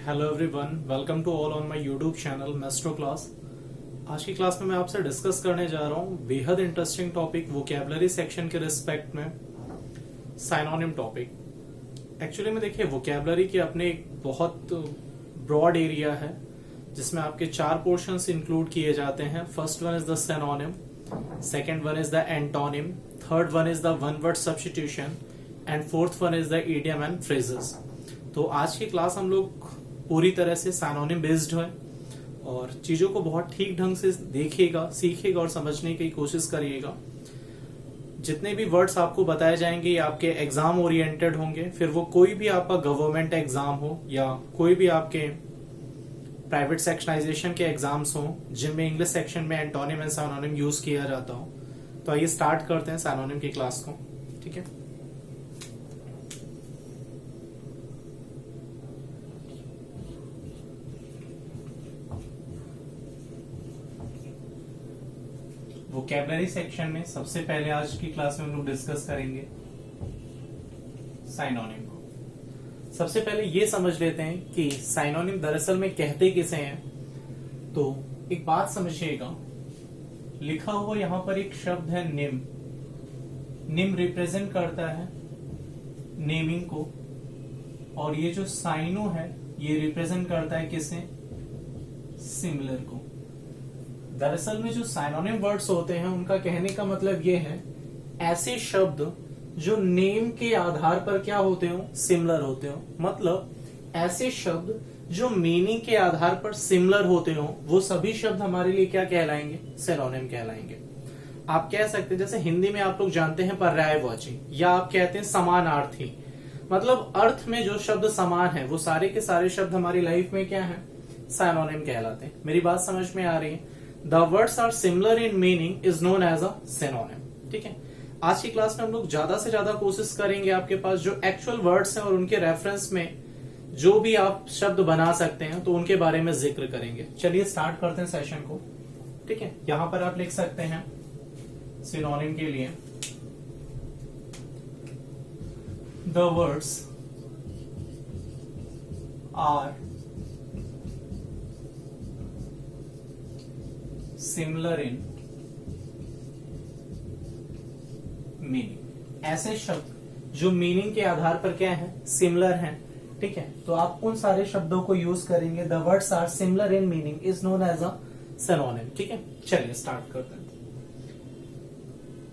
Hello everyone, welcome to all on my YouTube channel Maestro class. आज की class में मैं आपसे डिस्कस करने जा रहा हूँ बेहद इंटरेस्टिंग टॉपिक वोकैबुलरी सेक्शन के रिस्पेक्ट में साइनोनिम टॉपिक। एक्चुअली में देखिए वोकैबुलरी के अपने एक बहुत ब्रॉड एरिया है जिसमें आपके 4 पोर्शंस इंक्लूड किए जाते हैं। First one is the synonym, second one is the antonym, third one is the one word substitution and fourth one is the idiom and phrases. तो आज की क्लास हम लोग पूरी तरह से साइनोनिम बेस्ड है और चीजों को बहुत ठीक ढंग से देखिएगा, सीखिएगा और समझने की कोशिश करिएगा। जितने भी वर्ड्स आपको बताए जाएंगे ये आपके एग्जाम ओरिएंटेड होंगे, फिर वो कोई भी आपका गवर्नमेंट एग्जाम हो या कोई भी आपके प्राइवेट सेक्शनाइजेशन के एग्जाम्स हो जिनमें इंग्लिश सेक्शन में एंटोनिम एंड साइनोनिम यूज किया जाता हो। तो आइए स्टार्ट करते हैं साइनोनिम की क्लास को। ठीक है, वोकैबुलरी सेक्शन में सबसे पहले आज की क्लास में हम लोग डिस्कस करेंगे साइनोनिम को। सबसे पहले ये समझ लेते हैं कि साइनोनिम दरअसल में कहते किसे हैं। तो एक बात समझिएगा, लिखा हुआ यहां पर एक शब्द है निम। निम रिप्रेजेंट करता है नेमिंग को और ये जो साइनो है ये रिप्रेजेंट करता है किसे, सिमिलर को। दरअसल में जो साइनोनिम वर्ड्स होते हैं उनका कहने का मतलब ये है ऐसे शब्द जो नेम के आधार पर क्या होते हो, सिमिलर होते हो। मतलब ऐसे शब्द जो मीनिंग के आधार पर सिमिलर होते हो वो सभी शब्द हमारे लिए क्या कहलाएंगे, सिनोनिम कहलाएंगे। आप कह सकते हैं जैसे हिंदी में आप लोग जानते हैं पर्यायवाची या आप कहते हैं समानार्थी। मतलब अर्थ में जो शब्द समान है वो सारे के सारे शब्द हमारी लाइफ में क्या है, साइनोनिम कहलाते हैं। मेरी बात समझ में आ रही है? The words are similar in meaning is known as a synonym। ठीक है, आज की क्लास में हम लोग ज्यादा से ज्यादा कोशिश करेंगे आपके पास जो एक्चुअल वर्ड्स हैं और उनके रेफरेंस में जो भी आप शब्द बना सकते हैं तो उनके बारे में जिक्र करेंगे। चलिए स्टार्ट करते हैं सेशन को। ठीक है, यहां पर आप लिख सकते हैं सिनोनिम के लिए the words are similar in meaning. ऐसे शब्द जो मीनिंग के आधार पर क्या है, सिमिलर हैं। ठीक है, तो आप उन सारे शब्दों को यूज करेंगे। The words are similar in meaning is known as a synonym. ठीक है, चलिए स्टार्ट करते हैं।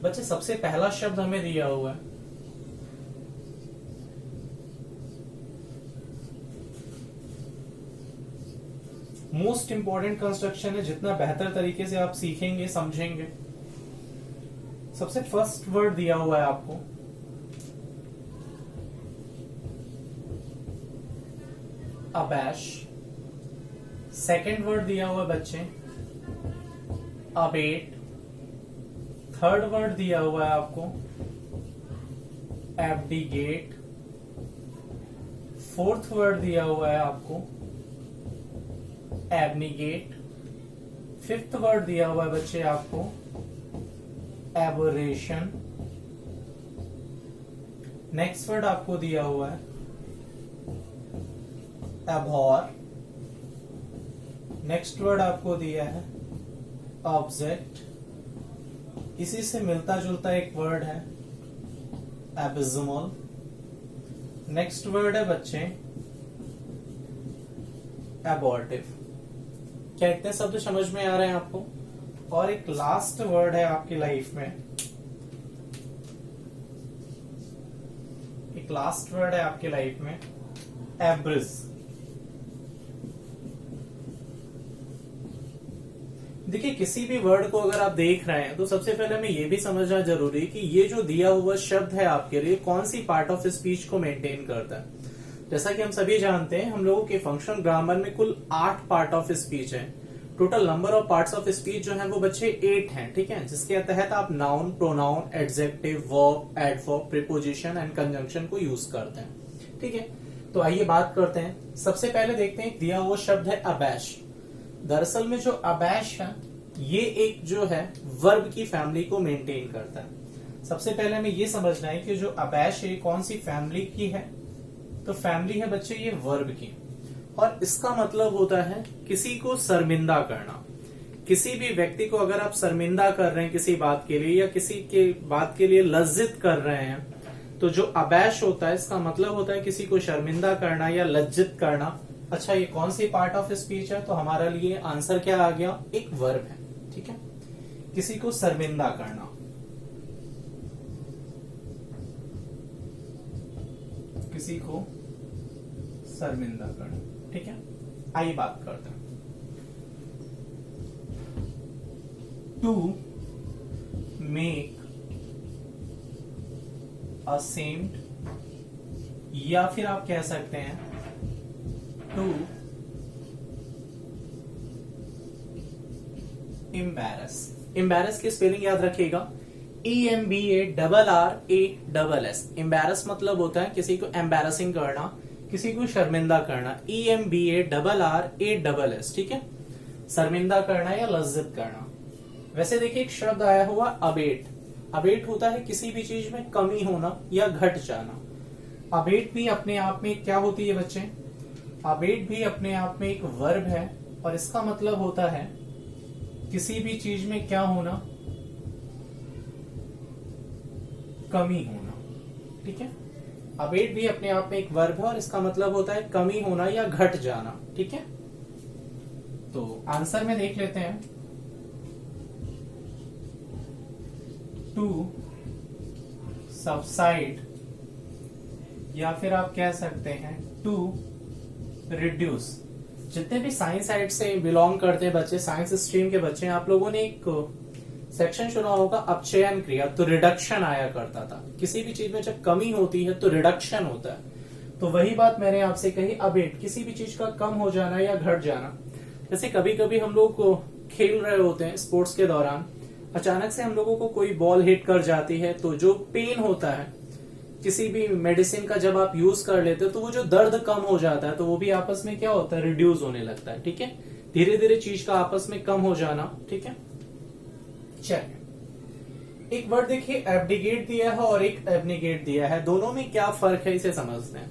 बच्चे सबसे पहला शब्द हमें दिया हुआ है मोस्ट इंपॉर्टेंट कंस्ट्रक्शन है, जितना बेहतर तरीके से आप सीखेंगे समझेंगे। सबसे फर्स्ट वर्ड दिया हुआ है आपको अबैश। सेकंड वर्ड दिया हुआ है बच्चे अबेट। थर्ड वर्ड दिया हुआ है आपको एब्डिगेट। फोर्थ वर्ड दिया हुआ है आपको एबनिगेट। फिफ्थ वर्ड दिया हुआ है बच्चे आपको एबोरेशन। नेक्स्ट वर्ड आपको दिया हुआ है एबहॉर। नेक्स्ट वर्ड आपको दिया है ऑब्जेक्ट। इसी से मिलता जुलता एक वर्ड है एबिस्मल। नेक्स्ट वर्ड है बच्चे एबॉर्टिव। क्या इतने शब्द समझ में आ रहे हैं आपको? और एक लास्ट वर्ड है आपकी लाइफ में, एक लास्ट वर्ड है आपकी लाइफ में एब्रिज। देखिए किसी भी वर्ड को अगर आप देख रहे हैं तो सबसे पहले हमें यह भी समझना जरूरी है कि ये जो दिया हुआ शब्द है आपके लिए कौन सी पार्ट ऑफ स्पीच को मेंटेन करता है। जैसा कि हम सभी जानते हैं हम लोगों के फंक्शनल ग्रामर में कुल 8 पार्ट ऑफ स्पीच है। Total number of parts of speech जो है वो बच्चे 8 हैं। ठीक है, जिसके तहत आप noun, pronoun, adjective, verb, adverb, preposition and conjunction को यूज करते हैं। ठीक है, तो आइए बात करते हैं। सबसे पहले देखते हैं दिया हुआ शब्द है अबैश। दरअसल में जो अबैश है ये एक जो है वर्ब की फैमिली को मेंटेन करता है। सबसे पहले हमें ये समझना है कि जो अबैश है कौन सी फैमिली की है, तो फैमिली है बच्चे ये वर्ब की। और इसका मतलब होता है किसी को शर्मिंदा करना। किसी भी व्यक्ति को अगर आप शर्मिंदा कर रहे हैं किसी बात के लिए या किसी के बात के लिए लज्जित कर रहे हैं, तो जो अबैश होता है इसका मतलब होता है किसी को शर्मिंदा करना या लज्जित करना। अच्छा, ये कौन सी पार्ट ऑफ स्पीच है? तो हमारा लिए आंसर क्या आ गया? एक वर्ब है। ठीक है, किसी को शर्मिंदा करना। किसी को शर्मिंदा करना। ठीक है, आइए बात करते हैं। टू मेक असेम्ड, या फिर आप कह सकते हैं टू एम्बैरस। एम्बैरस की स्पेलिंग याद रखिएगा, EMBARRASS। एम्बैरस मतलब होता है किसी को एम्बैरसिंग करना, किसी को शर्मिंदा करना। EMBARRASS। ठीक है, शर्मिंदा करना या लज्जित करना। वैसे देखिए एक शब्द आया हुआ अबेट। अबेट होता है किसी भी चीज में कमी होना या घट जाना। अबेट भी अपने आप में क्या होती है बच्चे? अबेट भी अपने आप में एक वर्ब है और इसका मतलब होता है किसी भी चीज में क्या होना? कमी होना। ठीक है, अबेट भी अपने आप में एक वर्ब है और इसका मतलब होता है कमी होना या घट जाना। ठीक है, तो आंसर में देख लेते हैं। टू सबसाइड, या फिर आप कह सकते हैं टू रिड्यूस। जितने भी साइंस साइड से बिलोंग करते हैं बच्चे, साइंस स्ट्रीम के बच्चे, आप लोगों ने एक सेक्शन सुना होगा अपचयन क्रिया, तो रिडक्शन आया करता था। किसी भी चीज में जब कमी होती है तो रिडक्शन होता है। तो वही बात मैंने आपसे कही, अबेट किसी भी चीज का कम हो जाना या घट जाना। जैसे कभी कभी हम लोग खेल रहे होते हैं स्पोर्ट्स के दौरान, अचानक से हम लोगों को कोई बॉल हिट कर जाती है, तो जो पेन होता है किसी भी मेडिसिन का जब आप यूज कर लेते हो तो वो जो दर्द कम हो जाता है, तो वो भी आपस में क्या होता है? रिड्यूस होने लगता है। ठीक है, धीरे धीरे चीज का आपस में कम हो जाना। ठीक है, चलिए एक वर्ड देखिए, एब्डिगेट दिया है और एक एब्निगेट दिया है। दोनों में क्या फर्क है इसे समझते हैं।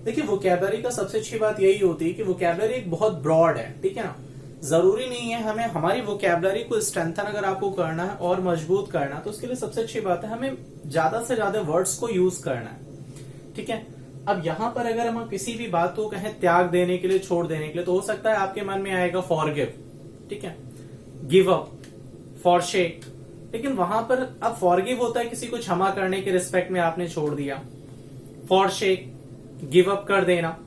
देखिए वोकैबुलरी का सबसे अच्छी बात यही होती है कि वोकैबुलरी एक बहुत ब्रॉड है। ठीक है ना, जरूरी नहीं है हमें हमारी वोकैबुलरी को स्ट्रेंथन अगर आपको करना है और मजबूत करना है, तो उसके लिए सबसे अच्छी बात है हमें ज्यादा से ज्यादा वर्ड्स को यूज करना है। ठीक है, अब यहाँ पर अगर हम किसी भी बात को कहें त्याग देने के लिए, छोड़ देने के लिए, तो हो सकता है आपके मन में आएगा फॉरगिव। ठीक है, गिव अप, फॉरशेक। लेकिन वहां पर अब फॉरगिव होता है किसी को क्षमा करने के रिस्पेक्ट में आपने छोड़ दिया, फॉरशेक गिव अप कर देना,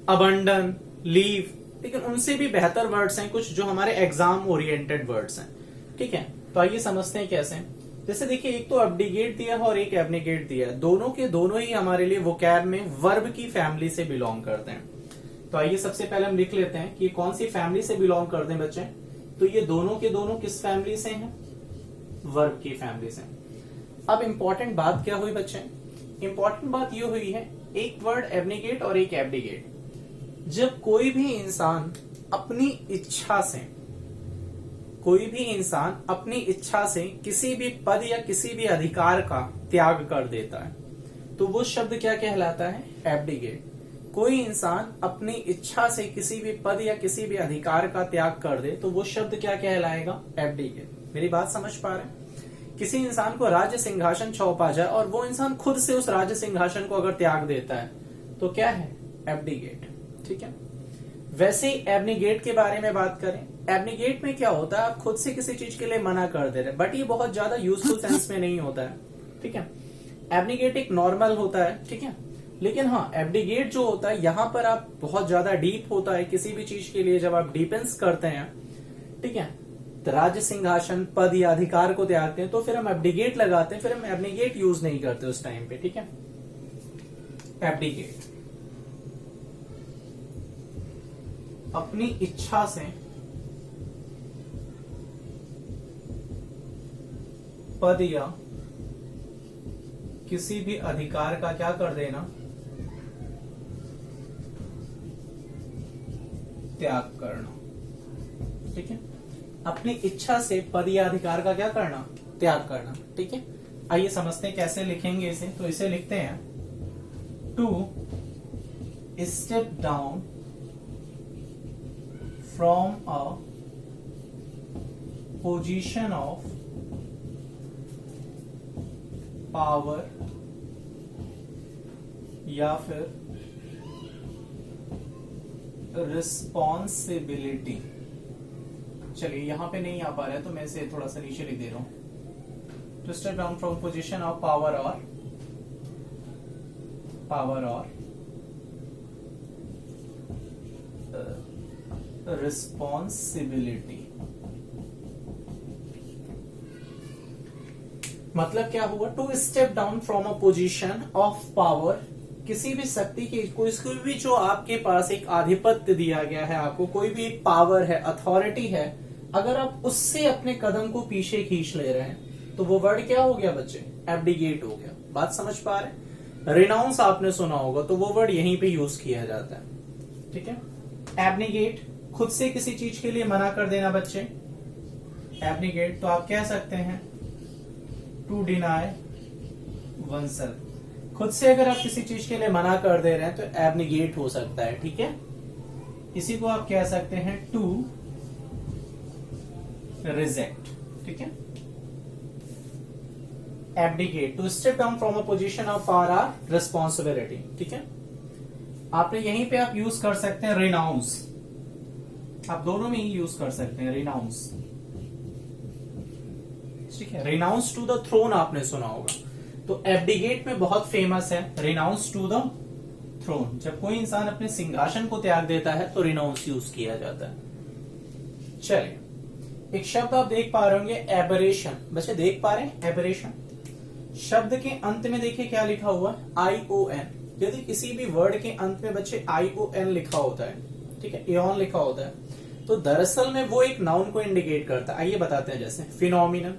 अबंडन, लीव। लेकिन उनसे भी बेहतर वर्ड्स हैं कुछ जो हमारे एग्जाम ओरिएंटेड वर्ड्स हैं। ठीक है, तो आइए समझते हैं कैसे। जैसे देखिए एक तो अब्डिगेट दिया है और एक एब्निगेट दिया है, दोनों के दोनों ही हमारे लिए वोकैब में वर्ब की फैमिली से बिलोंग करते हैं। तो आइए सबसे पहले हम लिख लेते हैं कि ये कौन सी फैमिली से बिलोंग करते हैं बच्चे। तो ये दोनों के दोनों किस फैमिली से हैं? वर्ब की फैमिली से। अब इंपॉर्टेंट बात क्या हुई बच्चे? इंपॉर्टेंट बात ये हुई है, एक वर्ड एब्निगेट और एक एब्डिगेट। जब कोई भी इंसान अपनी इच्छा से, कोई भी इंसान अपनी इच्छा से किसी भी पद या किसी भी अधिकार का त्याग कर देता है, तो वो शब्द क्या कहलाता है? एब्डिगेट। कोई इंसान अपनी इच्छा से किसी भी पद या किसी भी अधिकार का त्याग कर दे, तो वो शब्द क्या कहलाएगा? एब्डिगेट। मेरी बात समझ पा रहे हैं? किसी इंसान को राज्य सिंहासन सौंपा जाए और वो इंसान खुद से उस राज्य सिंहासन को अगर त्याग देता है, तो क्या है? एब्डिगेट। ठीक है, वैसे ही एब्निगेट के बारे में बात करें, एब्निगेट में क्या होता है? आप खुद से किसी चीज के लिए मना कर दे रहे, बट ये बहुत ज्यादा यूजफुल सेंस में नहीं होता है। ठीक है, एब्निगेट एक नॉर्मल होता है। ठीक है, लेकिन हाँ एब्डिगेट जो होता है यहाँ पर आप बहुत ज्यादा डीप होता है किसी भी चीज के लिए जब आप डिपेंस करते हैं। ठीक है, तो राज्य सिंहासन, पद या अधिकार को त्यागते हैं, तो फिर हम एब्डिगेट लगाते हैं, फिर हम एब्निगेट यूज नहीं करते उस टाइम पे। ठीक है, एब्डिगेट अपनी इच्छा से पद या किसी भी अधिकार का क्या कर देना? त्याग करना। ठीक है, अपनी इच्छा से पद या अधिकार का क्या करना? त्याग करना। ठीक है, आइए समझते हैं कैसे लिखेंगे इसे। तो इसे लिखते हैं to step down from a position of power या फिर रिस्पॉन्सिबिलिटी। चलिए यहां पे नहीं आ पा रहा है तो मैं इसे थोड़ा सा नीचे लिख दे रहा हूं। To step down from position of power और रिस्पॉन्सिबिलिटी। मतलब क्या हुआ? To step down from a position of power, किसी भी शक्ति की, कोई भी जो आपके पास एक आधिपत्य दिया गया है, आपको कोई भी एक पावर है, अथॉरिटी है, अगर आप उससे अपने कदम को पीछे खींच ले रहे हैं तो वो वर्ड क्या हो गया बच्चे? एब्डिगेट हो गया। बात समझ पा रहे हैं? रिनाउंस आपने सुना होगा तो वो वर्ड यहीं पे यूज किया जाता है। ठीक है। एब्निगेट, खुद से किसी चीज के लिए मना कर देना बच्चे। एब्निगेट तो आप कह सकते हैं टू डिनाई वनसेल्फ। खुद से अगर आप किसी चीज के लिए मना कर दे रहे हैं तो एब्निगेट हो सकता है। ठीक है। इसी को आप कह सकते हैं टू रिजेक्ट। ठीक है। Abdicate, to step down from a position of power or responsibility. ठीक है। आपने यहीं पे आप यूज कर सकते हैं रिनाउंस, आप दोनों में ही यूज कर सकते हैं रिनाउंस। ठीक है। रिनाउंस टू द थ्रोन आपने सुना होगा, तो एब्डिगेट में बहुत फेमस है रिनाउंस टू द थ्रोन। जब कोई इंसान अपने सिंहासन को त्याग देता है तो रिनाउंस यूज किया जाता है। चलिए, एक शब्द आप देख पा रहे होंगे एबरेशन। बच्चे देख पा रहे हैं एबरेशन? शब्द के अंत में देखिए क्या लिखा हुआ है? ION। यदि किसी भी वर्ड के अंत में बच्चे ION लिखा होता है, ठीक है, एऑन लिखा होता है, तो दरअसल में वो एक नाउन को इंडिकेट करता है। आइए बताते हैं, जैसे फिनोमिनन,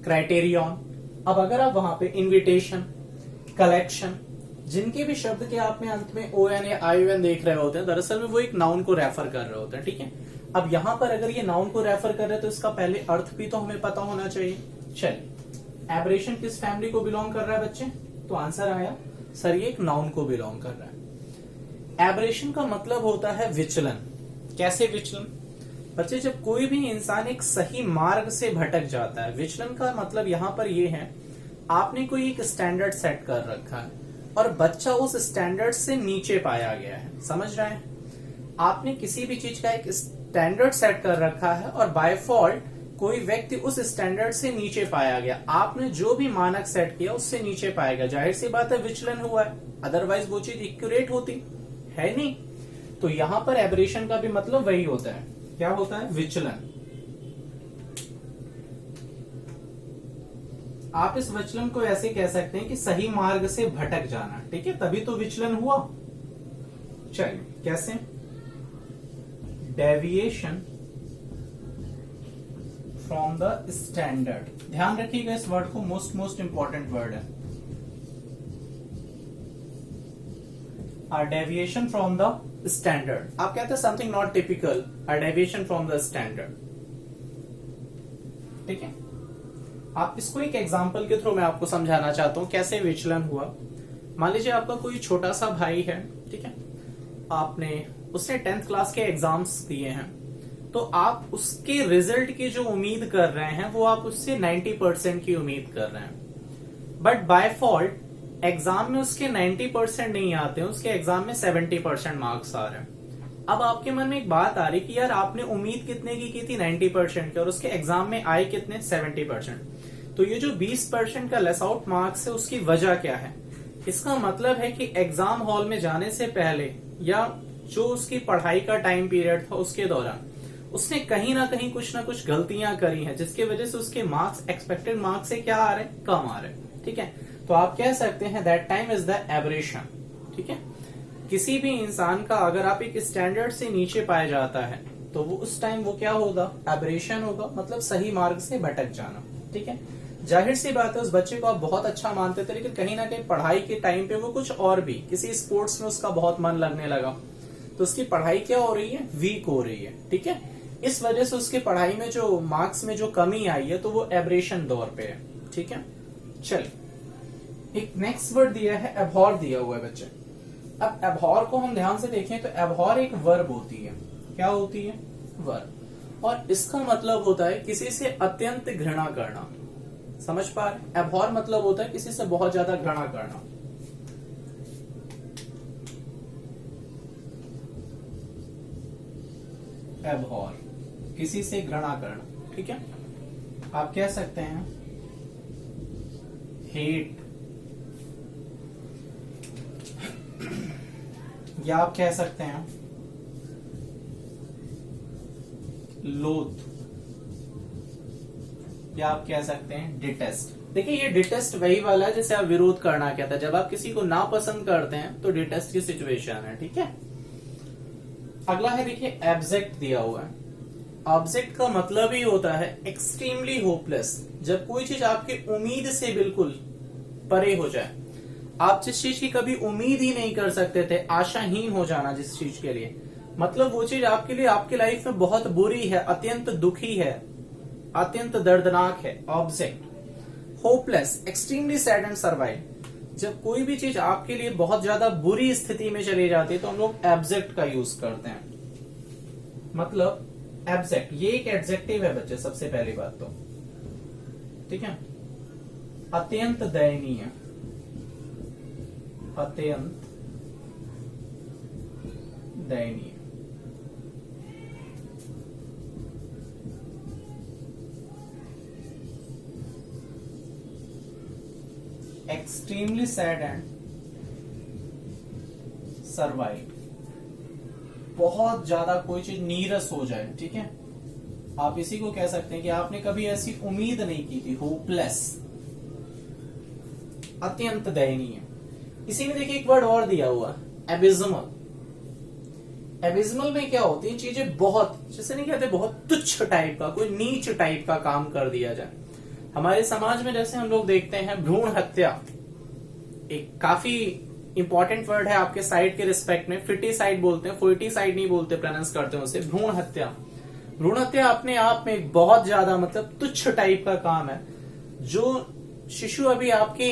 क्राइटेरियन। अब अगर आप वहां पे इन्विटेशन, कलेक्शन, जिनके भी शब्द के आप में अंत में ON या ION देख रहे होते हैं, दरअसल में वो एक नाउन को रेफर कर रहे होते हैं। ठीक है। अब यहां पर अगर ये नाउन को रेफर कर रहे हैं तो इसका पहले अर्थ भी तो हमें पता होना चाहिए। चलिए, एबरेशन किस फैमिली को बिलोंग कर रहा है बच्चे? तो आंसर आया सर ये एक नाउन को बिलोंग कर रहा है। एबरेशन का मतलब होता है विचलन। कैसे विचलन? बच्चे, जब कोई भी इंसान एक सही मार्ग से भटक जाता है, विचलन का मतलब यहां पर ये है, आपने कोई एक स्टैंडर्ड सेट कर रखा है और बच्चा उस स्टैंडर्ड से नीचे पाया गया है। समझ रहे हैं? आपने किसी भी चीज का एक स्टैंडर्ड सेट कर रखा है और बाय फॉल्ट कोई व्यक्ति उस स्टैंडर्ड से नीचे पाया गया, आपने जो भी मानक सेट किया उससे नीचे पाया गया, जाहिर सी बात है विचलन हुआ है, अदरवाइज वो चीज एक्यूरेट होती है नहीं। तो यहां पर एबरेशन का भी मतलब वही होता है। क्या होता है? विचलन। आप इस विचलन को ऐसे कह सकते हैं कि सही मार्ग से भटक जाना। ठीक है, तभी तो विचलन हुआ। चलिए, कैसे? Deviation from the standard. ध्यान रखिएगा इस वर्ड को, मोस्ट इंपॉर्टेंट वर्ड है। A deviation from the standard। आप कहते हैं something not typical, a deviation from the standard। ठीक है। आप इसको एक एग्जांपल के थ्रू मैं आपको समझाना चाहता हूं कैसे विचलन हुआ। मान लीजिए आपका कोई छोटा सा भाई है, ठीक है, आपने उसने 10th क्लास के एग्जाम्स दिए हैं, तो आप उसके रिजल्ट की जो उम्मीद कर रहे हैं वो आप उससे 90% की उम्मीद कर रहे हैं, बट बाय फॉल्ट एग्जाम में उसके 90% नहीं आते हैं, उसके एग्जाम में 70% मार्क्स आ रहे हैं। अब आपके मन में एक बात आ रही कि यार आपने उम्मीद कितने की थी? 90% की, और उसके एग्जाम में आए कितने? 70%। तो ये जो 20% का लेस आउट मार्क्स है उसकी वजह क्या है? इसका मतलब है कि एग्जाम हॉल में जाने से पहले या जो उसकी पढ़ाई का टाइम पीरियड था उसके दौरान उसने कहीं ना कुछ गलतियां करी हैं, जिसकी वजह से उसके मार्क्स एक्सपेक्टेड मार्क्स से क्या आ रहे हैं? कम आ रहे हैं। ठीक है। तो आप कह सकते हैं that time is the aberration. ठीक है। किसी भी इंसान का अगर आप एक स्टैंडर्ड से नीचे पाया जाता है तो वो उस टाइम वो क्या होगा? एबरेशन होगा, मतलब सही मार्ग से भटक जाना। ठीक है। जाहिर सी बात है उस बच्चे को आप बहुत अच्छा मानते थे, लेकिन कहीं ना कहीं पढ़ाई के टाइम पे वो कुछ और भी, किसी स्पोर्ट्स में उसका बहुत मन लगने लगा, तो उसकी पढ़ाई क्या हो रही है? वीक हो रही है। ठीक है। इस वजह से उसकी पढ़ाई में जो मार्क्स में जो कमी आई है तो वो एबरेशन दौर पे है। ठीक है। चलिए, एक नेक्स्ट वर्ड दिया है एबहॉर दिया हुआ है बच्चे। अब एबहॉर को हम ध्यान से देखें तो एबहॉर एक वर्ब होती है। क्या होती है? वर्ब, और इसका मतलब होता है किसी से अत्यंत घृणा करना। समझ पा रहे? एबहॉर मतलब होता है किसी से बहुत ज्यादा घृणा करना। एबहॉर, किसी से घृणा करना, ठीक है। आप कह सकते हैं हेट, या आप कह सकते हैं लोथ, या आप कह सकते हैं डिटेस्ट। देखिए ये डिटेस्ट वही वाला है जैसे आप विरोध करना कहता है। जब आप किसी को नापसंद करते हैं तो डिटेस्ट की सिचुएशन है, ठीक है। अगला है देखिए एब्जेक्ट दिया हुआ है। ऑब्जेक्ट का मतलब ही होता है एक्सट्रीमली होपलेस, जब कोई चीज आपकी उम्मीद से बिल्कुल परे हो जाए। आप जिस चीज की कभी उम्मीद ही नहीं कर सकते थे, आशाहीन हो जाना जिस चीज के लिए, मतलब वो चीज आपके लिए आपकी लाइफ में बहुत बुरी है, अत्यंत दुखी है, अत्यंत दर्दनाक है। Object hopeless, extremely sad and survive, जब कोई भी चीज आपके लिए बहुत ज्यादा बुरी स्थिति में चली जाती है तो हम लोग एब्जेक्ट का यूज करते हैं। मतलब एब्जेक्ट ये एक एडजेक्टिव है बच्चे, सबसे पहली बात तो, ठीक है। अत्यंत दयनीय, अत्यंत दयनीय, एक्सट्रीमली सैड एंड सर्वाइव, बहुत ज्यादा कोई चीज नीरस हो जाए, ठीक है। आप इसी को कह सकते हैं कि आपने कभी ऐसी उम्मीद नहीं की थी। होपलेस, अत्यंत दयनीय। इसी में देखिए एक वर्ड और दिया हुआ, एबिज्मल। एबिज्मल में क्या होती है, चीजें बहुत, जैसे नहीं कहते बहुत तुच्छ टाइप का, कोई नीच टाइप का काम कर दिया जाए। हमारे समाज में जैसे हम लोग देखते हैं भ्रूण हत्या, एक काफी इंपॉर्टेंट वर्ड है आपके साइड के रिस्पेक्ट में, फिटिसाइड बोलते हैं, फोर्टिसाइड नहीं बोलते, प्रोनाउंस करते हैं उसे। भ्रूण हत्या, भ्रूण हत्या अपने आप में एक बहुत ज्यादा मतलब तुच्छ टाइप का काम है। जो शिशु अभी आपके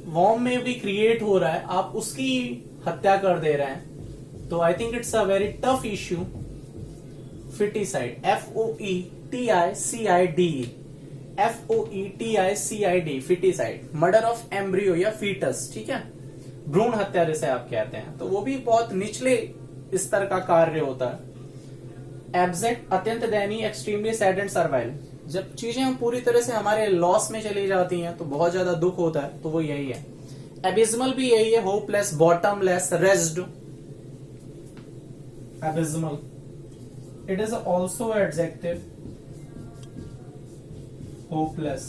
वॉर्म में भी क्रिएट हो रहा है, आप उसकी हत्या कर दे रहे हैं, तो I think it's a very tough issue. Foeticide, FOETICIDE, FOETICID, foeticide, murder of embryo या फीटस, ठीक है, भ्रूण हत्या जैसे आप कहते हैं, तो वो भी बहुत निचले स्तर का कार्य होता है। एब्जेक्ट, अत्यंत दयनीय, एक्सट्रीमली सैड एंड सर्वाइव, जब चीजें हम पूरी तरह से हमारे लॉस में चली जाती हैं तो बहुत ज्यादा दुख होता है, तो वो यही है। एबिज्मल भी यही है, होपलेस, बॉटमलेस, रेस्ड। Abysmal, it is also adjective, hopeless.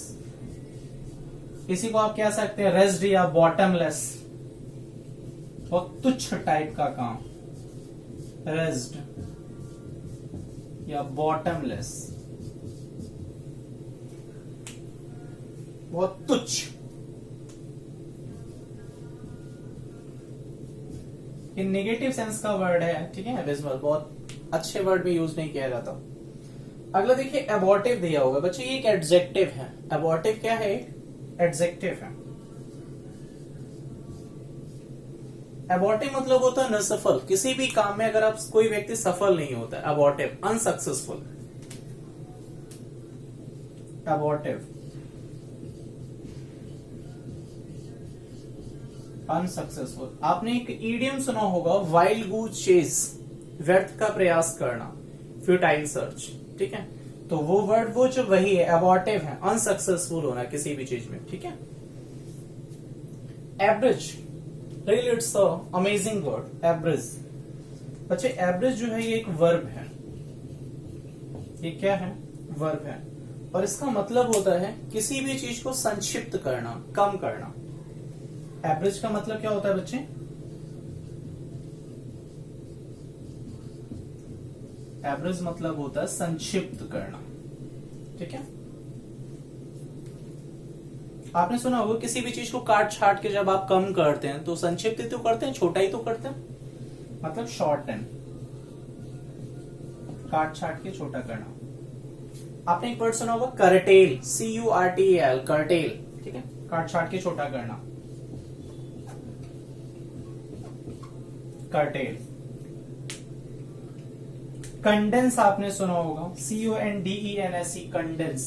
इसी को आप कह सकते हैं रेस्ड या बॉटमलेस, बहुत तुच्छ टाइप का काम, रेस्ड या बॉटमलेस, बहुत तुच्छ। ये नेगेटिव सेंस का वर्ड है, ठीक है। एबिज्मल बहुत अच्छे वर्ड में यूज नहीं किया जाता। अगला देखिए एबॉर्टिव दिया होगा बच्चे, ये एक एडजेक्टिव है। एबॉर्टिव क्या है? एडजेक्टिव है। एबॉर्टिव मतलब होता है असफल, किसी भी काम में अगर आप कोई व्यक्ति सफल नहीं होता है, एबॉर्टिव, अनसक्सेसफुल। Abortive, unsuccessful. आपने एक इडियम सुना होगा, वाइल्ड गूज चेज, व्यर्थ का प्रयास करना, फ्यूटाइल सर्च, ठीक है। तो वो वर्ड वो जो वही है, एबॉर्टिव है, अनसक्सेसफुल होना किसी भी चीज में, ठीक है। Average, really it's a amazing word, average. बच्चे एवरेज जो है ये एक वर्ब है, ये क्या है? वर्ब है, और इसका मतलब होता है किसी भी चीज को संक्षिप्त करना, कम करना। एवरेज का मतलब क्या होता है बच्चे? एवरेज मतलब होता है संक्षिप्त करना, ठीक है। आपने सुना होगा किसी भी चीज को काट छाट के जब आप कम करते हैं तो संक्षिप्त ही तो करते हैं, छोटा ही तो करते हैं, मतलब शॉर्टन, काट छाट के छोटा करना। आपने एक वर्ड सुना होगा करटेल, CURTAL, करटेल, ठीक है, काट छाट के छोटा करना, करटेल। कंडेंस आपने सुना होगा, CONDENSE, कंडेंस।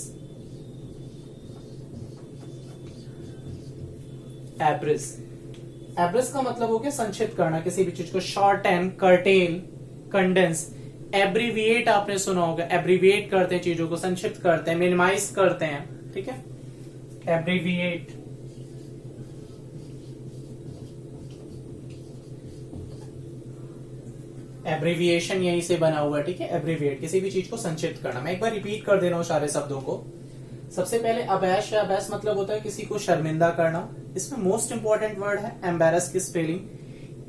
एब्रिस, एब्रिस का मतलब हो गया संक्षिप्त करना किसी भी चीज को, short and, cartel, condense. Abbreviate आपने सुना होगा, एब्रीविएट करते हैं चीजों को, संक्षिप्त करते हैं, मिनिमाइज करते हैं, ठीक है, एब्रीविएट। एब्रीविएशन यहीं से बना हुआ है, ठीक है, एब्रीविएट, किसी भी चीज को संक्षिप्त करना। मैं एक बार रिपीट कर दे रहा हूं सारे शब्दों को। सबसे पहले अबैश है, अबैश मतलब होता है किसी को शर्मिंदा करना। इसमें मोस्ट इंपॉर्टेंट वर्ड है एम्बैरस की स्पेलिंग,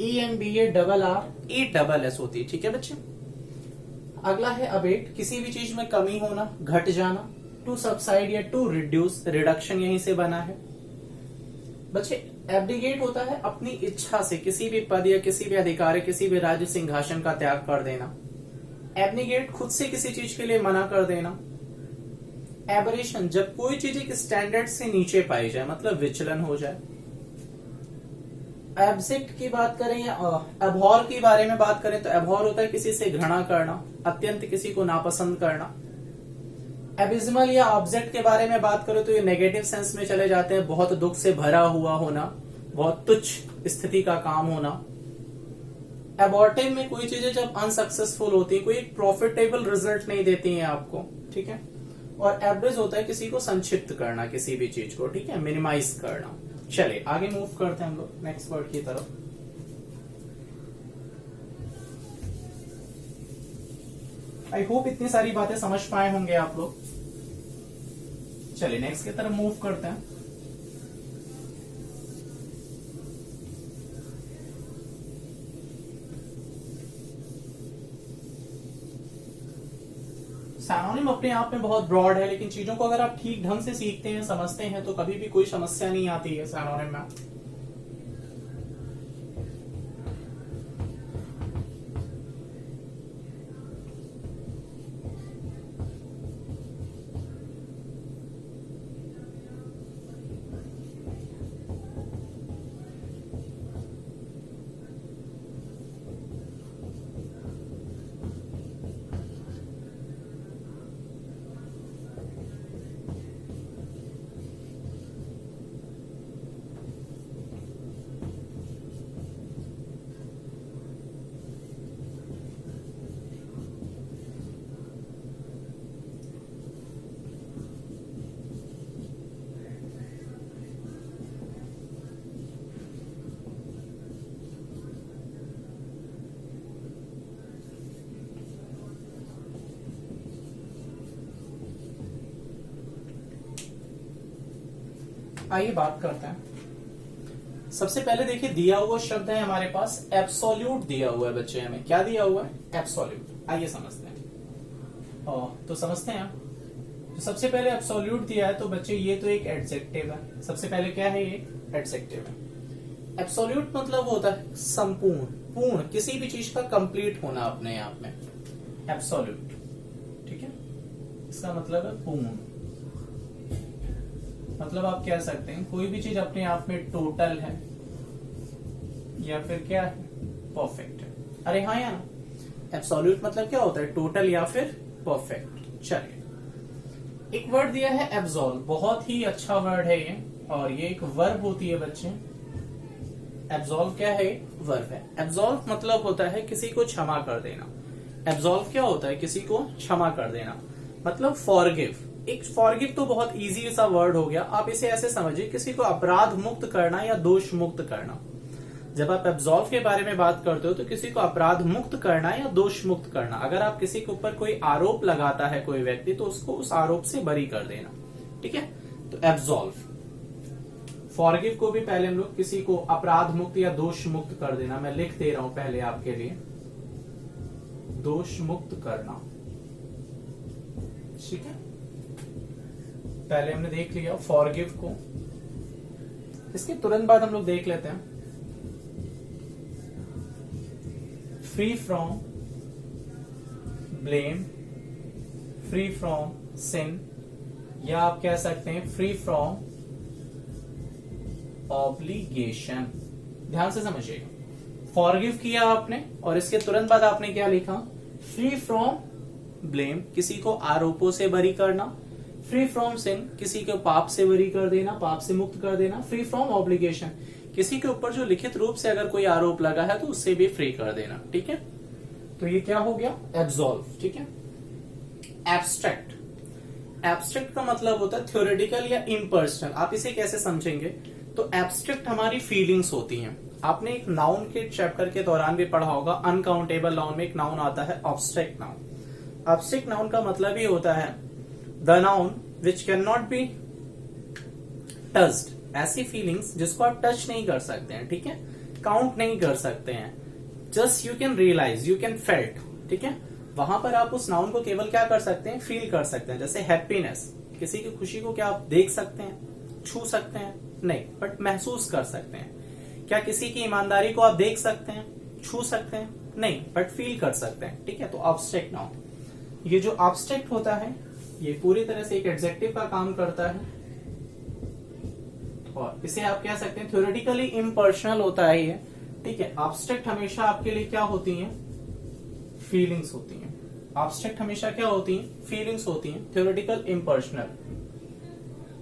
EMBARRAS होती है, ठीक है बच्चे। अगला है अबेट, किसी भी चीज में कमी होना, घट जाना। टू सबसाइड या टू रिड्यूस, रिडक्शन यहीं से बना है बच्चे। एब्डिगेट होता है अपनी इच्छा से किसी भी पद या किसी भी अधिकार, किसी भी राज्य सिंहासन का त्याग कर देना। एब्निगेट खुद से किसी चीज के लिए मना कर देना। एबरेशन, जब कोई चीज एक स्टैंडर्ड से नीचे पाई जाए, मतलब विचलन हो जाए। एब्जेक्ट की बात करें या अबहॉर के बारे में बात करें तो अबहॉर होता है किसी से घृणा करना, अत्यंत किसी को नापसंद करना। एबिज्मल या ऑब्जेक्ट के बारे में बात करें तो ये नेगेटिव सेंस में चले जाते हैं, बहुत दुख से भरा हुआ होना, बहुत तुच्छ स्थिति का काम होना। एबॉर्टिव में कोई चीजें जब अनसक्सेसफुल होती है, कोई प्रॉफिटेबल रिजल्ट नहीं देती हैं आपको, ठीक है। और एवरेज होता है किसी को संक्षिप्त करना, किसी भी चीज को, ठीक है, मिनिमाइज करना। चलिए आगे मूव करते हैं हम लोग नेक्स्ट वर्ड की तरफ। आई होप इतनी सारी बातें समझ पाए होंगे आप लोग। चलिए नेक्स्ट की तरफ मूव करते हैं। सिनोनिम अपने आप में बहुत ब्रॉड है, लेकिन चीजों को अगर आप ठीक ढंग से सीखते हैं, समझते हैं, तो कभी भी कोई समस्या नहीं आती है सिनोनिम में। आइए बात करते हैं। सबसे पहले देखिए दिया हुआ शब्द है हमारे पास एब्सोल्यूट दिया हुआ है बच्चे, हमें क्या दिया हुआ है, एब्सोल्यूट। आइए समझते हैं। तो समझते हैं तो सबसे पहले एब्सोल्यूट दिया है तो बच्चे ये तो एक एडजेक्टिव है। सबसे पहले क्या है, ये एडजेक्टिव है। एब्सोल्यूट मतलब होता है संपूर्ण, पूर्ण, किसी भी चीज का कंप्लीट होना अपने आप में, एब्सोल्यूट, ठीक है। इसका मतलब है पूर्ण। मतलब आप कह सकते हैं कोई भी चीज अपने आप में टोटल है या फिर क्या है, परफेक्ट है। अरे हाँ यार, एब्सोल्यूट मतलब क्या होता है, टोटल या फिर परफेक्ट। चलिए एक वर्ड दिया है एब्सॉल्व, बहुत ही अच्छा वर्ड है ये, और ये एक वर्ब होती है बच्चे। एब्सॉल्व क्या है, वर्ब है। एब्सॉल्व मतलब होता है किसी को क्षमा कर देना। एब्सॉल्व क्या होता है, किसी को क्षमा कर देना, मतलब फॉरगिव। एक फॉरगिव तो बहुत इजी सा वर्ड हो गया, आप इसे ऐसे समझिए किसी को अपराध मुक्त करना या दोष मुक्त करना। जब आप एब्सॉल्व के बारे में बात करते हो तो किसी को अपराध मुक्त करना या दोष मुक्त करना। अगर आप किसी के ऊपर कोई आरोप लगाता है कोई व्यक्ति, तो उसको उस आरोप से बरी कर देना, ठीक है। तो एब्सॉल्व। फॉरगिव को भी पहले हम लोग किसी को अपराध मुक्त या दोष मुक्त कर देना। मैं लिख दे रहा हूं पहले आपके लिए, दोष मुक्त करना, ठीक है। पहले हमने देख लिया फॉरगिव को। इसके तुरंत बाद हम लोग देख लेते हैं free from blame, free from sin, या आप कह सकते हैं फ्री फ्रॉम ऑब्लिगेशन। ध्यान से समझिएगा, फॉरगिव किया आपने और इसके तुरंत बाद आपने क्या लिखा, फ्री फ्रॉम ब्लेम, किसी को आरोपों से बरी करना। फ्री फ्रॉम सिन, किसी को पाप से बरी कर देना, पाप से मुक्त कर देना। फ्री फ्रॉम ऑब्लिगेशन, किसी के ऊपर जो लिखित रूप से अगर कोई आरोप लगा है तो उससे भी फ्री कर देना। ठीक है, तो ये क्या हो गया? एब्सॉल्व। ठीक है। एब्स्ट्रैक्ट, एब्स्ट्रैक्ट का मतलब होता है थ्योरेटिकल या इम्पर्सनल। आप इसे कैसे समझेंगे? तो एब्स्ट्रैक्ट हमारी फीलिंग्स होती हैं। आपने एक नाउन के चैप्टर के दौरान भी पढ़ा होगा, अनकाउंटेबल नाउन में एक नाउन आता है ऑब्स्ट्रैक्ट नाउन। ऑब्स्ट्रैक्ट नाउन का मतलब ही होता है the noun which can not be touched, ऐसी फीलिंग्स जिसको आप टच नहीं कर सकते हैं। ठीक है, काउंट नहीं कर सकते हैं, just you can realise, you can felt. ठीक है, वहां पर आप उस नाउन को केवल क्या कर सकते हैं? फील कर सकते हैं। जैसे हैप्पीनेस, किसी की खुशी को क्या आप देख सकते हैं, छू सकते हैं? नहीं, बट महसूस कर सकते हैं। क्या किसी की ईमानदारी को आप देख सकते हैं, छू सकते हैं? नहीं, बट फील कर सकते हैं। ठीक है, तो ऑब्स्ट्रैक्ट नाउन, ये जो ऑब्स्ट्रैक्ट होता है ये पूरी तरह से एक एडजेक्टिव का काम करता है और इसे आप कह सकते हैं थ्योरेटिकली इम्पर्सनल होता है ये। ठीक है, ऑब्स्ट्रैक्ट हमेशा आपके लिए क्या होती हैं? फीलिंग्स होती हैं। ऑब्स्ट्रैक्ट हमेशा क्या होती हैं? फीलिंग्स होती हैं। थ्योरेटिकल इम्पर्सनल,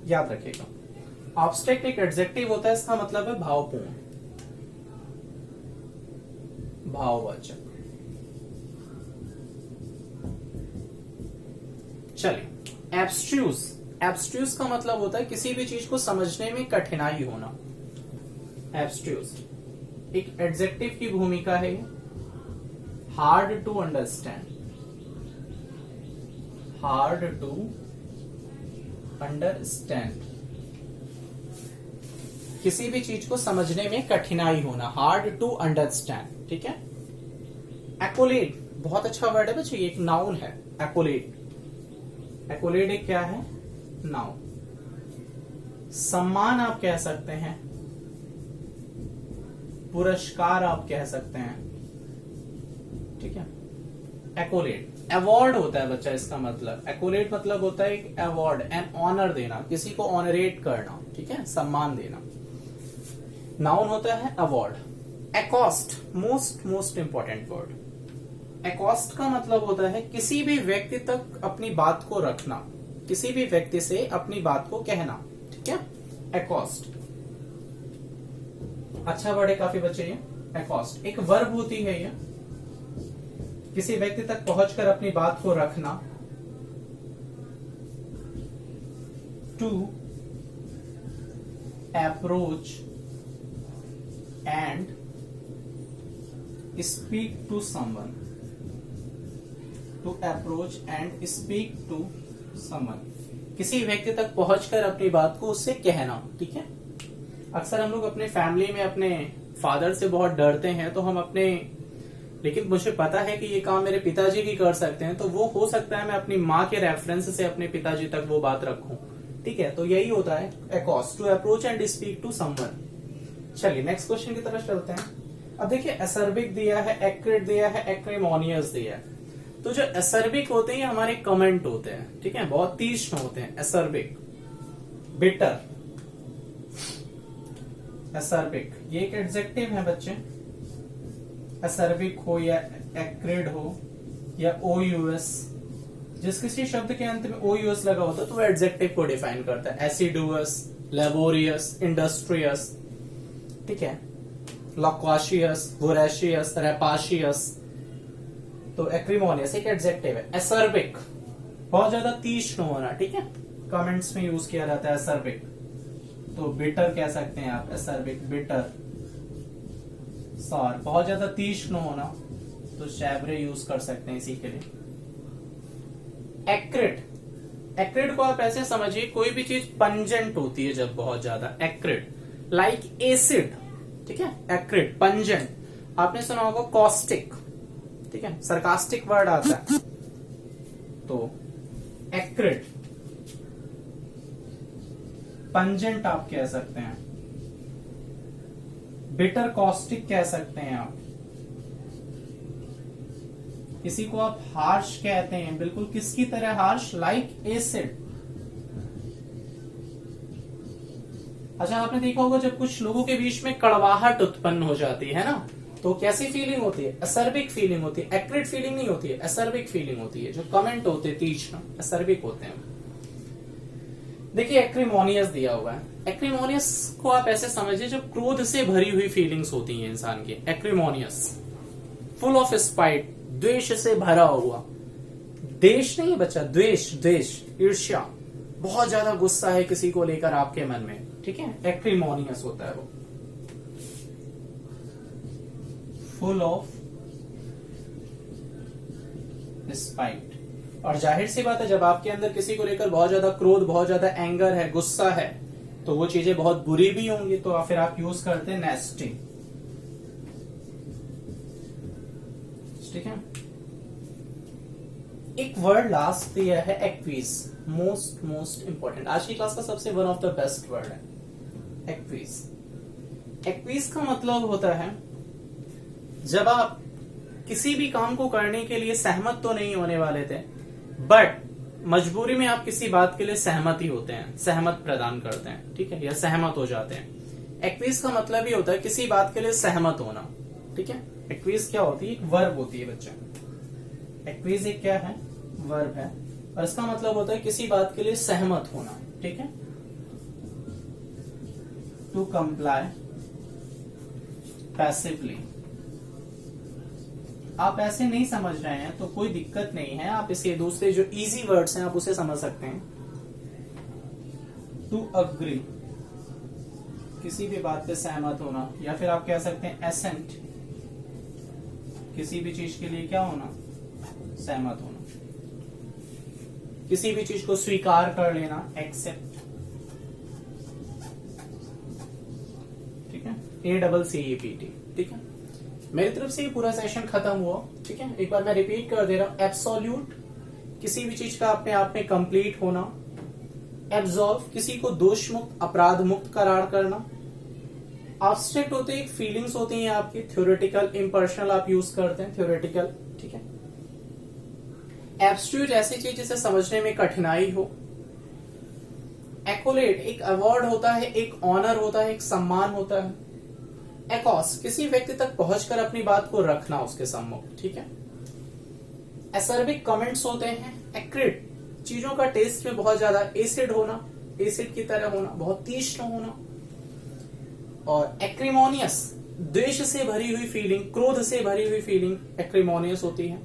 याद रखिएगा। ऑब्स्ट्रैक्ट एक एडजेक्टिव होता है, इसका मतलब है भावपूर्ण, भाववाचक। चलिए, एब्स्ट्रूज, एब्स्ट्रूज का मतलब होता है किसी भी चीज को समझने में कठिनाई होना। एब्स्ट्रूज एक एडजेक्टिव की भूमिका है। Hard to understand, hard to understand, किसी भी चीज को समझने में कठिनाई होना, हार्ड टू अंडरस्टैंड। ठीक है। एक्कोलेड बहुत अच्छा वर्ड है बच्चे, ये एक नाउन है। एक्कोलेड, एक्कोलेड एक क्या है? नाउन। सम्मान आप कह सकते हैं, पुरस्कार आप कह सकते हैं। ठीक है। एक्कोलेड, अवार्ड होता है बच्चा, इसका मतलब एक्कोलेड मतलब होता है एक अवार्ड, एन ऑनर देना, किसी को ऑनरेट करना। ठीक है, सम्मान देना। नाउन होता है award. Accost, most important word. Accost का मतलब होता है किसी भी व्यक्ति तक अपनी बात को रखना, किसी भी व्यक्ति से अपनी बात को कहना। ठीक है, एकॉस्ट अच्छा वर्ड है काफी बच्चे ये। एकॉस्ट एक वर्ब होती है, ये किसी व्यक्ति तक पहुंचकर अपनी बात को रखना। To approach and speak to someone, to approach and speak to someone, किसी व्यक्ति तक पहुंचकर अपनी बात को उससे कहना। ठीक है। अक्सर हम लोग अपने फैमिली में अपने फादर से बहुत डरते हैं, तो हम अपने, लेकिन मुझे पता है कि ये काम मेरे पिताजी भी कर सकते हैं, तो वो हो सकता है मैं अपनी माँ के रेफरेंस से अपने पिताजी तक वो बात रखूं। ठीक है, तो यही होता है accost, to approach and speak to someone. चलिए नेक्स्ट क्वेश्चन की तरफ चलते हैं। अब देखिए, एसर्बिक दिया है, एक्रिड दिया है, एक्रिमोनियस दिया है। तो जो एसर्बिक होते हैं ये हमारे कमेंट होते हैं। ठीक है, बहुत तीक्ष्ण होते हैं। एसर्बिक, बिटर, एसर्बिक ये एक एडजेक्टिव है बच्चे। एसर्बिक हो या एक्रिड हो या ओयूएस, जिस किसी शब्द के अंत में ओयूएस लगा होता है तो वो एडजेक्टिव को डिफाइन करता है। एसिडुअस, लेबोरियस, इंडस्ट्रियस। ठीक है, लॉक्वाशियस, वोरेशियस, रेपाशियस। तो एक्रिमोनियस एक एडजेक्टिव है। एसर्बिक बहुत ज्यादा तीक्ष्ण होना। ठीक है, कमेंट्स में यूज किया जाता है एसर्बिक। तो बिटर कह सकते हैं आप, एसर्बिक, बिटर। सॉर बहुत ज्यादा तीक्ष्ण होना, तो शैब्रे यूज कर सकते हैं इसी के लिए। एक्रिड, एक्रिड को आप ऐसे समझिए कोई भी चीज पंजेंट होती है जब बहुत ज्यादा। Acrid like acid. ठीक है, एक्रिड पंजेंट। आपने सुना होगा कॉस्टिक। ठीक है, सरकास्टिक वर्ड आता है। तो एक्रिड पंजेंट आप कह सकते हैं, बिटर कॉस्टिक कह सकते हैं आप। किसी को आप हार्श कहते हैं, बिल्कुल किसकी तरह हार्श? Like acid. अच्छा, आपने देखा होगा जब कुछ लोगों के बीच में कड़वाहट उत्पन्न हो जाती है ना, तो कैसी फीलिंग होती है? एसर्बिक फीलिंग होती है, एक्रिड फीलिंग नहीं होती है, एसर्बिक फीलिंग होती है। जो कमेंट होते हैं तीक्ष्ण, एसर्बिक होते हैं। देखिए एक्रिमोनियस दिया हुआ है। एक्रिमोनियस को आप ऐसे समझिए जो क्रोध से भरी हुई फीलिंग्स होती हैं इंसान की। एक्रिमोनियस, फुल ऑफ स्पाइट, द्वेष से भरा हुआ। देश नहीं बच्चा, द्वेष, द्वेष, ईर्ष्या, बहुत ज्यादा गुस्सा है किसी को लेकर आपके मन में, ठीक है, एक्रिमोनियस होता है वो। Full of spite. और जाहिर सी बात है जब आपके अंदर किसी को लेकर बहुत ज्यादा क्रोध, बहुत ज्यादा एंगर है, गुस्सा है, तो वो चीजें बहुत बुरी भी होंगी। तो फिर आप यूज करते हैं नेस्टी, ठीक है। एक वर्ड लास्ट दिया है एक्वीज, मोस्ट इंपॉर्टेंट, आज की क्लास का सबसे one of the best word है एक्वीज। एक्वीज का मतलब होता है जब आप किसी भी काम को करने के लिए सहमत तो नहीं होने वाले थे, बट मजबूरी में आप किसी बात के लिए सहमत ही होते हैं, सहमत प्रदान करते हैं, ठीक है, या सहमत हो जाते हैं। एक्वीज का मतलब ही होता है किसी बात के लिए सहमत होना, ठीक है। एक्वीज क्या होती है? एक वर्ब होती है बच्चा। एक्वीज एक क्या है? वर्ब है, और इसका मतलब होता है किसी बात के लिए सहमत होना, ठीक है। To comply passively. आप ऐसे नहीं समझ रहे हैं तो कोई दिक्कत नहीं है, आप इसे दूसरे जो इजी वर्ड्स हैं आप उसे समझ सकते हैं। टू अग्री, किसी भी बात पे सहमत होना, या फिर आप कह सकते हैं एसेंट, किसी भी चीज के लिए क्या होना? सहमत होना। किसी भी चीज को स्वीकार कर लेना, एक्सेप्ट, ठीक है, ACCEPT, ठीक है। मेरी तरफ से ये पूरा सेशन खत्म हुआ, ठीक है। एक बार मैं रिपीट कर दे रहा हूं, एब्सोल्यूट, किसी भी चीज का अपने आप में कंप्लीट होना। एब्सॉल्व, किसी को दोष मुक्त, अपराध मुक्त करार करना। एब्स्ट्रैक्ट होते हैं, फीलिंग्स होती हैं आपकी। थ्योरेटिकल, इम्पर्सनल आप यूज करते हैं, थ्योरेटिकल, ठीक है। एब्स्ट्रैक्ट ऐसी चीज जिसे समझने में कठिनाई हो। एक्कोलेट, एक अवार्ड होता है, एक ऑनर होता है, एक सम्मान होता है। एकॉस, किसी व्यक्ति तक पहुंचकर अपनी बात को रखना उसके सम्मुख, ठीक है। एसर्बिक कमेंट्स होते हैं। एक्रिड, चीजों का टेस्ट में बहुत ज्यादा एसिड होना, एसिड की तरह होना, बहुत तीक्ष्ण होना। और एक्रिमोनियस, द्वेष से भरी हुई फीलिंग, क्रोध से भरी हुई फीलिंग एक्रिमोनियस होती है।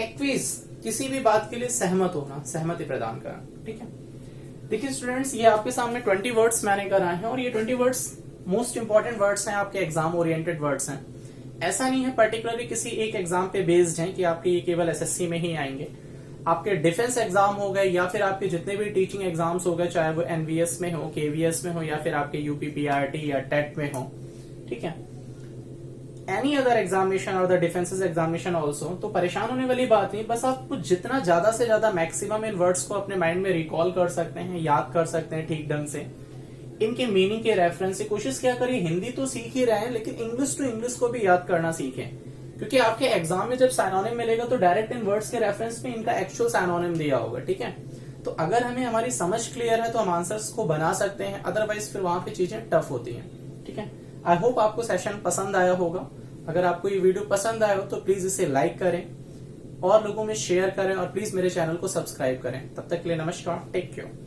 एक्वीज, किसी भी बात के लिए सहमत होना, सहमति प्रदान करना, ठीक है। देखिए स्टूडेंट्स, ये आपके सामने 20 वर्ड्स मैंने कराए हैं, और ये 20 वर्ड्स मोस्ट इंपॉर्टेंट वर्ड्स हैं, आपके एग्जाम ओरिएंटेड वर्ड्स हैं। ऐसा नहीं है पर्टिकुलरली किसी एक एग्जाम पे बेस्ड हैं कि आपके ये केवल एसएससी में ही आएंगे। आपके डिफेंस एग्जाम हो गए, या फिर आपके जितने भी टीचिंग एग्जाम्स हो गए, चाहे वो एनवीएस में हो, केवीएस में हो, या फिर आपके यूपीपीआरटी या टेट में हो, ठीक है, एनी अदर एग्जामिनेशन और द डिफेंसेस एग्जामिनेशन ऑल्सो, तो परेशान होने वाली बात नहीं। बस आप कुछ जितना ज्यादा से ज्यादा मैक्सिमम इन वर्ड्स को अपने माइंड में रिकॉल कर सकते हैं, याद कर सकते हैं ठीक ढंग से। इनके मीनिंग के रेफरेंस से कोशिश क्या करिए, हिंदी तो सीख ही रहे हैं, लेकिन इंग्लिश टू इंग्लिश को भी याद करना सीखें, क्योंकि आपके एग्जाम में जब साइनोनिम मिलेगा तो डायरेक्ट इन वर्ड्स के रेफरेंस में इनका एक्चुअल साइनोनिम दिया होगा, ठीक है। तो अगर हमें हमारी समझ क्लियर है तो हम आंसर्स को बना सकते हैं, अदरवाइज फिर वहां पे चीजें टफ होती हैं, ठीक है। आई होप आपको सेशन पसंद आया होगा। अगर आपको ये वीडियो पसंद आया हो तो प्लीज इसे लाइक करें और लोगों में शेयर करें, और प्लीज मेरे चैनल को सब्सक्राइब करें। तब तक के लिए नमस्कार, टेक केयर।